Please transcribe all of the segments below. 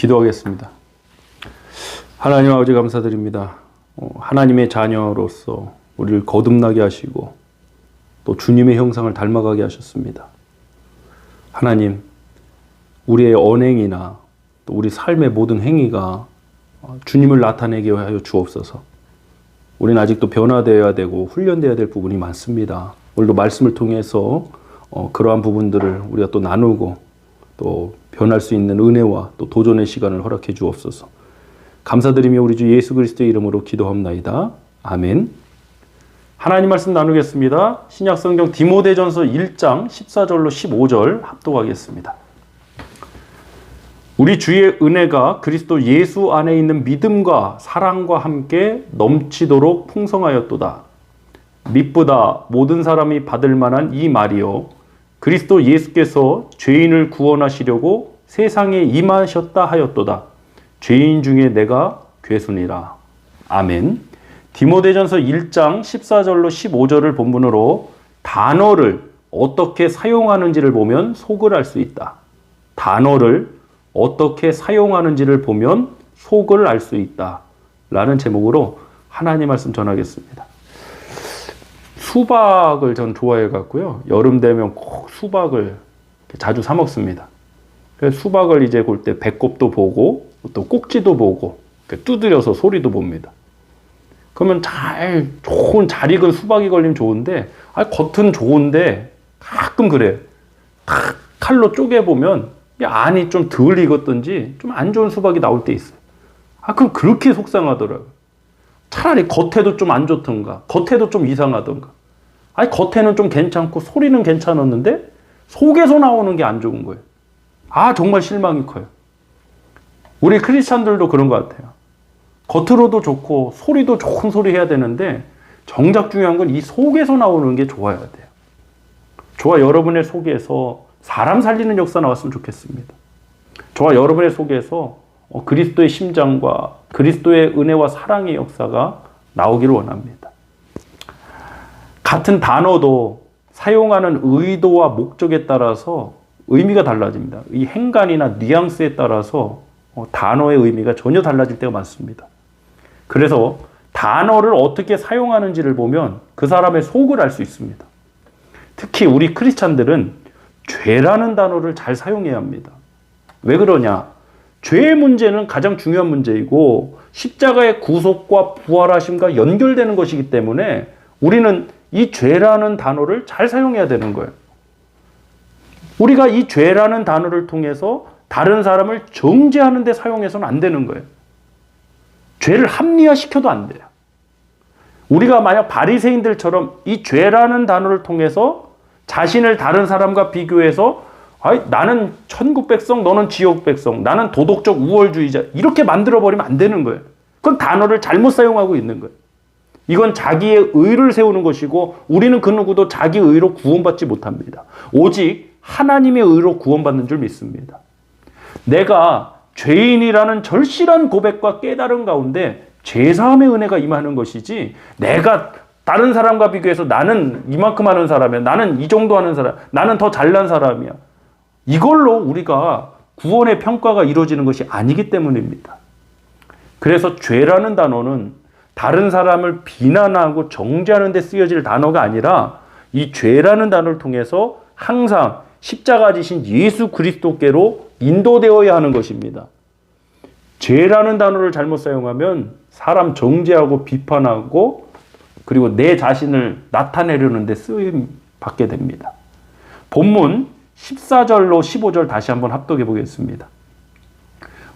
기도하겠습니다. 하나님 아버지 감사드립니다. 하나님의 자녀로서 우리를 거듭나게 하시고 또 주님의 형상을 닮아가게 하셨습니다. 하나님, 우리의 언행이나 또 우리 삶의 모든 행위가 주님을 나타내게 하여 주옵소서. 우리는 아직도 변화되어야 되고 훈련되어야 될 부분이 많습니다. 오늘도 말씀을 통해서 그러한 부분들을 우리가 또 나누고 또 변할 수 있는 은혜와 또 도전의 시간을 허락해 주옵소서. 감사드리며 우리 주 예수 그리스도의 이름으로 기도합나이다. 아멘. 하나님 말씀 나누겠습니다. 신약성경 디모데전서 1장 14절로 15절 합독하겠습니다. 우리 주의 은혜가 그리스도 예수 안에 있는 믿음과 사랑과 함께 넘치도록 풍성하였도다. 미쁘다 모든 사람이 받을 만한 이 말이요, 그리스도 예수께서 죄인을 구원하시려고 세상에 임하셨다 하였도다. 죄인 중에 내가 괴순이라. 아멘. 디모데전서 1장 14절로 15절을 본문으로 단어를 어떻게 사용하는지를 보면 속을 알 수 있다. 단어를 어떻게 사용하는지를 보면 속을 알 수 있다. 라는 제목으로 하나님 말씀 전하겠습니다. 수박을 전 좋아해 갖고요. 여름 되면 꼭 수박을 자주 사 먹습니다. 그래서 수박을 이제 볼 때 배꼽도 보고 또 꼭지도 보고 두드려서 소리도 봅니다. 그러면 잘 익은 수박이 걸리면 좋은데, 겉은 좋은데 가끔 그래. 탁 칼로 쪼개보면 안이 좀 덜 익었든지 좀 안 좋은 수박이 나올 때 있어요. 그럼 그렇게 속상하더라고요. 차라리 겉에도 좀 안 좋던가, 겉에도 좀 이상하던가. 겉에는 좀 괜찮고 소리는 괜찮았는데 속에서 나오는 게 안 좋은 거예요. 정말 실망이 커요. 우리 크리스찬들도 그런 것 같아요. 겉으로도 좋고 소리도 좋은 소리 해야 되는데 정작 중요한 건 이 속에서 나오는 게 좋아야 돼요. 저와 여러분의 속에서 사람 살리는 역사 나왔으면 좋겠습니다. 저와 여러분의 속에서 그리스도의 심장과 그리스도의 은혜와 사랑의 역사가 나오기를 원합니다. 같은 단어도 사용하는 의도와 목적에 따라서 의미가 달라집니다. 이 행간이나 뉘앙스에 따라서 단어의 의미가 전혀 달라질 때가 많습니다. 그래서 단어를 어떻게 사용하는지를 보면 그 사람의 속을 알 수 있습니다. 특히 우리 크리스찬들은 죄라는 단어를 잘 사용해야 합니다. 왜 그러냐? 죄의 문제는 가장 중요한 문제이고 십자가의 구속과 부활하심과 연결되는 것이기 때문에 우리는 이 죄라는 단어를 잘 사용해야 되는 거예요. 우리가 이 죄라는 단어를 통해서 다른 사람을 정죄하는 데 사용해서는 안 되는 거예요. 죄를 합리화시켜도 안 돼요. 우리가 만약 바리새인들처럼 이 죄라는 단어를 통해서 자신을 다른 사람과 비교해서 나는 천국 백성, 너는 지옥 백성, 나는 도덕적 우월주의자, 이렇게 만들어버리면 안 되는 거예요. 그건 단어를 잘못 사용하고 있는 거예요. 이건 자기의 의를 세우는 것이고 우리는 그 누구도 자기 의로 구원받지 못합니다. 오직 하나님의 의로 구원받는 줄 믿습니다. 내가 죄인이라는 절실한 고백과 깨달음 가운데 죄사함의 은혜가 임하는 것이지, 내가 다른 사람과 비교해서 나는 이만큼 하는 사람이야, 나는 이 정도 하는 사람, 나는 더 잘난 사람이야, 이걸로 우리가 구원의 평가가 이루어지는 것이 아니기 때문입니다. 그래서 죄라는 단어는 다른 사람을 비난하고 정죄하는 데 쓰여질 단어가 아니라 이 죄라는 단어를 통해서 항상 십자가 지신 예수 그리스도께로 인도되어야 하는 것입니다. 죄라는 단어를 잘못 사용하면 사람 정죄하고 비판하고 그리고 내 자신을 나타내려는 데 쓰임 받게 됩니다. 본문 14절로 15절 다시 한번 합독해 보겠습니다.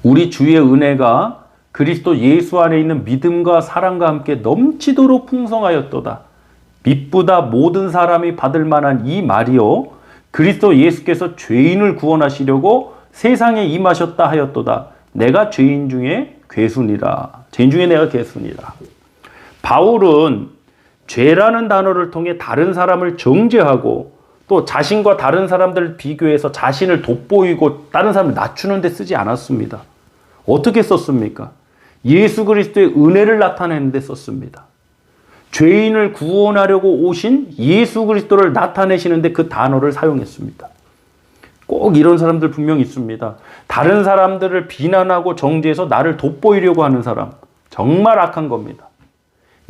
우리 주의 은혜가 그리스도 예수 안에 있는 믿음과 사랑과 함께 넘치도록 풍성하였도다. 미쁘다 모든 사람이 받을 만한 이 말이요, 그리스도 예수께서 죄인을 구원하시려고 세상에 임하셨다 하였도다. 내가 죄인 중에 괴순이라. 죄인 중에 내가 괴순이라. 바울은 죄라는 단어를 통해 다른 사람을 정죄하고 또 자신과 다른 사람들을 비교해서 자신을 돋보이고 다른 사람을 낮추는 데 쓰지 않았습니다. 어떻게 썼습니까? 예수 그리스도의 은혜를 나타내는 데 썼습니다. 죄인을 구원하려고 오신 예수 그리스도를 나타내시는데 그 단어를 사용했습니다. 꼭 이런 사람들 분명히 있습니다. 다른 사람들을 비난하고 정죄해서 나를 돋보이려고 하는 사람, 정말 악한 겁니다.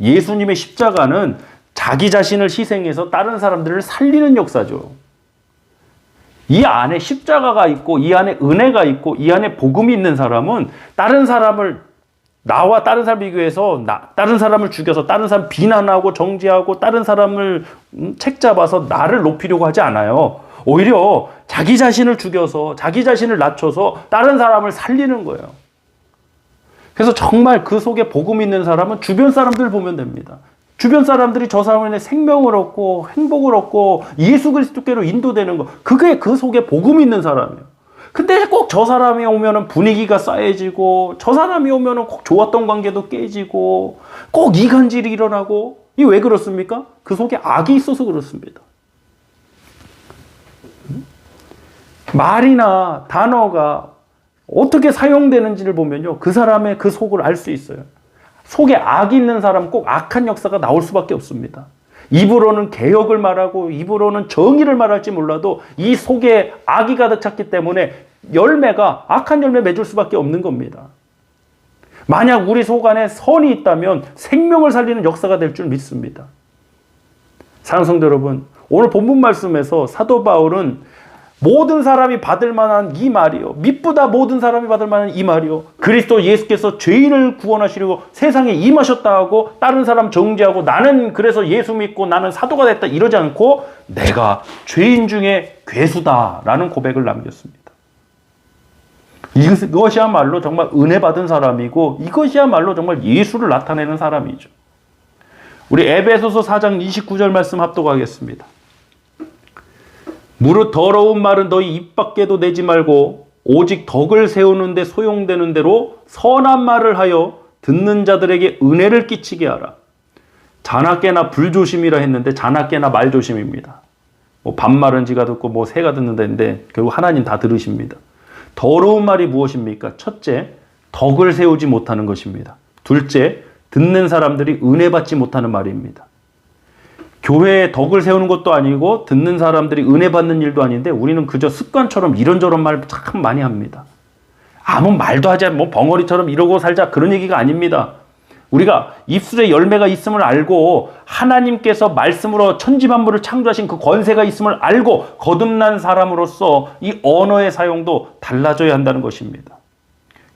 예수님의 십자가는 자기 자신을 희생해서 다른 사람들을 살리는 역사죠. 이 안에 십자가가 있고 이 안에 은혜가 있고 이 안에 복음이 있는 사람은 다른 사람을 나와 다른 사람 비교해서 다른 사람을 죽여서 다른 사람 비난하고 정죄하고 다른 사람을 책잡아서 나를 높이려고 하지 않아요. 오히려 자기 자신을 죽여서 자기 자신을 낮춰서 다른 사람을 살리는 거예요. 그래서 정말 그 속에 복음 있는 사람은 주변 사람들 보면 됩니다. 주변 사람들이 저 사람에 생명을 얻고 행복을 얻고 예수 그리스도께로 인도되는 거, 그게 그 속에 복음 있는 사람이에요. 근데 꼭 저 사람이 오면은 분위기가 싸해지고 저 사람이 오면은 꼭 좋았던 관계도 깨지고 꼭 이간질이 일어나고, 이게 왜 그렇습니까? 그 속에 악이 있어서 그렇습니다. 말이나 단어가 어떻게 사용되는지를 보면요, 그 사람의 그 속을 알 수 있어요. 속에 악이 있는 사람 꼭 악한 역사가 나올 수밖에 없습니다. 입으로는 개혁을 말하고 입으로는 정의를 말할지 몰라도 이 속에 악이 가득 찼기 때문에 열매가 악한 열매 맺을 수밖에 없는 겁니다. 만약 우리 속 안에 선이 있다면 생명을 살리는 역사가 될 줄 믿습니다. 사랑하는 성도 여러분, 오늘 본문 말씀에서 사도 바울은 모든 사람이 받을 만한 이 말이요, 미쁘다 모든 사람이 받을 만한 이 말이요, 그리스도 예수께서 죄인을 구원하시려고 세상에 임하셨다 하고 다른 사람 정죄하고 나는 그래서 예수 믿고 나는 사도가 됐다 이러지 않고 내가 죄인 중에 괴수다라는 고백을 남겼습니다. 이것이야말로 정말 은혜 받은 사람이고 이것이야말로 정말 예수를 나타내는 사람이죠. 우리 에베소서 4장 29절 말씀 합독하겠습니다. 무릇 더러운 말은 너희 입 밖에도 내지 말고 오직 덕을 세우는 데 소용되는 대로 선한 말을 하여 듣는 자들에게 은혜를 끼치게 하라. 자나깨나 불조심이라 했는데 자나깨나 말조심입니다. 반말은 지가 듣고 새가 듣는다는데 결국 하나님 다 들으십니다. 더러운 말이 무엇입니까? 첫째, 덕을 세우지 못하는 것입니다. 둘째, 듣는 사람들이 은혜 받지 못하는 말입니다. 교회에 덕을 세우는 것도 아니고 듣는 사람들이 은혜 받는 일도 아닌데 우리는 그저 습관처럼 이런저런 말 참 많이 합니다. 아무 말도 하지 않고 벙어리처럼 이러고 살자 그런 얘기가 아닙니다. 우리가 입술에 열매가 있음을 알고 하나님께서 말씀으로 천지만물을 창조하신 그 권세가 있음을 알고 거듭난 사람으로서 이 언어의 사용도 달라져야 한다는 것입니다.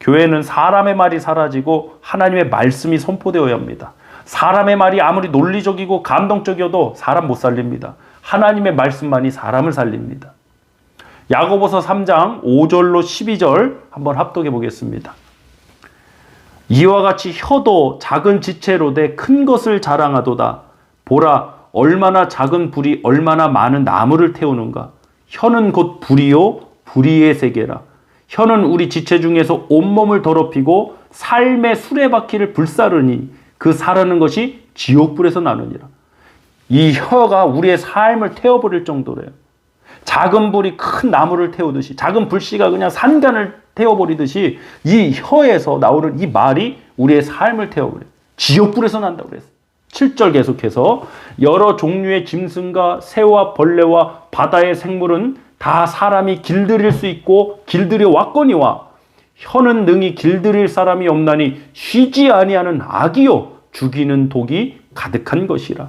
교회는 사람의 말이 사라지고 하나님의 말씀이 선포되어야 합니다. 사람의 말이 아무리 논리적이고 감동적이어도 사람 못 살립니다. 하나님의 말씀만이 사람을 살립니다. 야고보서 3장 5절로 12절 한번 합독해 보겠습니다. 이와 같이 혀도 작은 지체로 돼 큰 것을 자랑하도다. 보라, 얼마나 작은 불이 얼마나 많은 나무를 태우는가. 혀는 곧 불이요 불의의 세계라. 혀는 우리 지체 중에서 온몸을 더럽히고 삶의 수레바퀴를 불사르니 그 사르는 것이 지옥불에서 나느니라. 이 혀가 우리의 삶을 태워버릴 정도래요. 작은 불이 큰 나무를 태우듯이, 작은 불씨가 그냥 산간을 태워버리듯이 이 혀에서 나오는 이 말이 우리의 삶을 태워버려요. 지옥불에서 난다고 그랬어요. 7절 계속해서 여러 종류의 짐승과 새와 벌레와 바다의 생물은 다 사람이 길들일 수 있고 길들여 왔거니와 혀는 능히 길들일 사람이 없나니 쉬지 아니하는 악이요 죽이는 독이 가득한 것이라.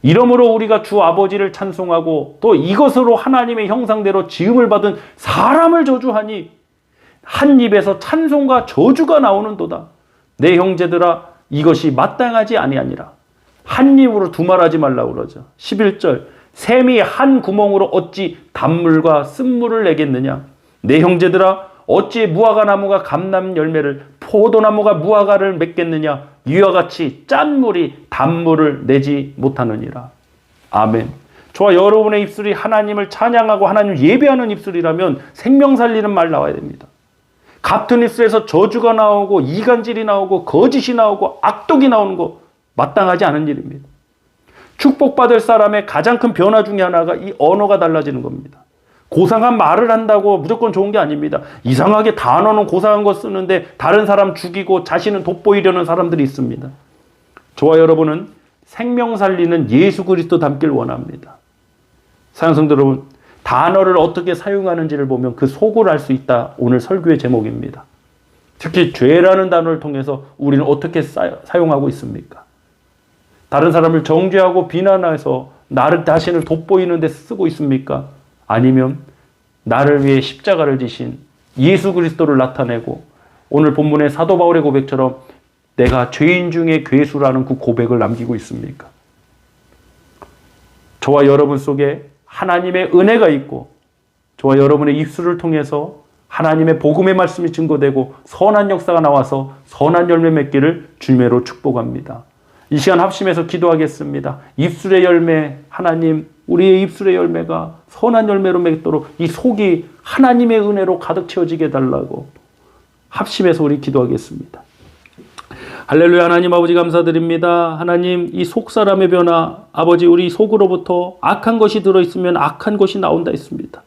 이러므로 우리가 주 아버지를 찬송하고 또 이것으로 하나님의 형상대로 지음을 받은 사람을 저주하니 한 입에서 찬송과 저주가 나오는도다. 내 형제들아 이것이 마땅하지 아니하니라. 한 입으로 두말하지 말라고 그러죠. 11절 샘이 한 구멍으로 어찌 단물과 쓴물을 내겠느냐. 내 형제들아 어찌 무화과 나무가 감람 열매를 포도나무가 무화과를 맺겠느냐. 이와 같이 짠 물이 단물을 내지 못하느니라. 아멘. 저와 여러분의 입술이 하나님을 찬양하고 하나님을 예배하는 입술이라면 생명 살리는 말 나와야 됩니다. 같은 입술에서 저주가 나오고 이간질이 나오고 거짓이 나오고 악독이 나오는 거 마땅하지 않은 일입니다. 축복받을 사람의 가장 큰 변화 중에 하나가 이 언어가 달라지는 겁니다. 고상한 말을 한다고 무조건 좋은 게 아닙니다. 이상하게 단어는 고상한 거 쓰는데 다른 사람 죽이고 자신은 돋보이려는 사람들이 있습니다. 저와 여러분은 생명 살리는 예수 그리스도 닮길 원합니다. 사랑하는 성도 여러분, 단어를 어떻게 사용하는지를 보면 그 속을 알 수 있다. 오늘 설교의 제목입니다. 특히 죄라는 단어를 통해서 우리는 어떻게 사용하고 있습니까? 다른 사람을 정죄하고 비난해서 나를 자신을 돋보이는 데 쓰고 있습니까? 아니면 나를 위해 십자가를 지신 예수 그리스도를 나타내고 오늘 본문의 사도 바울의 고백처럼 내가 죄인 중에 괴수라는 그 고백을 남기고 있습니까? 저와 여러분 속에 하나님의 은혜가 있고 저와 여러분의 입술을 통해서 하나님의 복음의 말씀이 증거되고 선한 역사가 나와서 선한 열매 맺기를 주님으로 축복합니다. 이 시간 합심해서 기도하겠습니다. 입술의 열매, 하나님 우리의 입술의 열매가 선한 열매로 맺도록 이 속이 하나님의 은혜로 가득 채워지게 해달라고 합심해서 우리 기도하겠습니다. 할렐루야. 하나님 아버지 감사드립니다. 하나님 이 속사람의 변화, 아버지 우리 속으로부터 악한 것이 들어있으면 악한 것이 나온다 했습니다.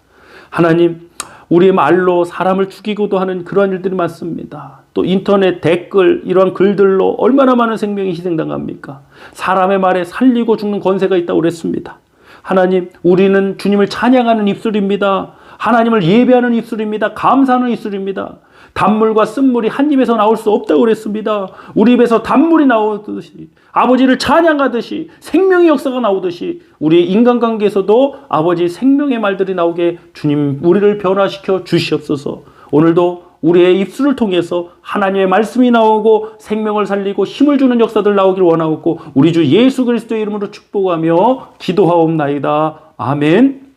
하나님 우리의 말로 사람을 죽이고도 하는 그러한 일들이 많습니다. 또 인터넷 댓글 이런 글들로 얼마나 많은 생명이 희생당합니까? 사람의 말에 살리고 죽는 권세가 있다고 그랬습니다. 하나님 우리는 주님을 찬양하는 입술입니다. 하나님을 예배하는 입술입니다. 감사하는 입술입니다. 단물과 쓴물이 한 입에서 나올 수 없다고 그랬습니다. 우리 입에서 단물이 나오듯이 아버지를 찬양하듯이 생명의 역사가 나오듯이 우리의 인간관계에서도 아버지 생명의 말들이 나오게 주님 우리를 변화시켜 주시옵소서. 오늘도 우리의 입술을 통해서 하나님의 말씀이 나오고 생명을 살리고 힘을 주는 역사들 나오기를 원하고 우리 주 예수 그리스도의 이름으로 축복하며 기도하옵나이다. 아멘.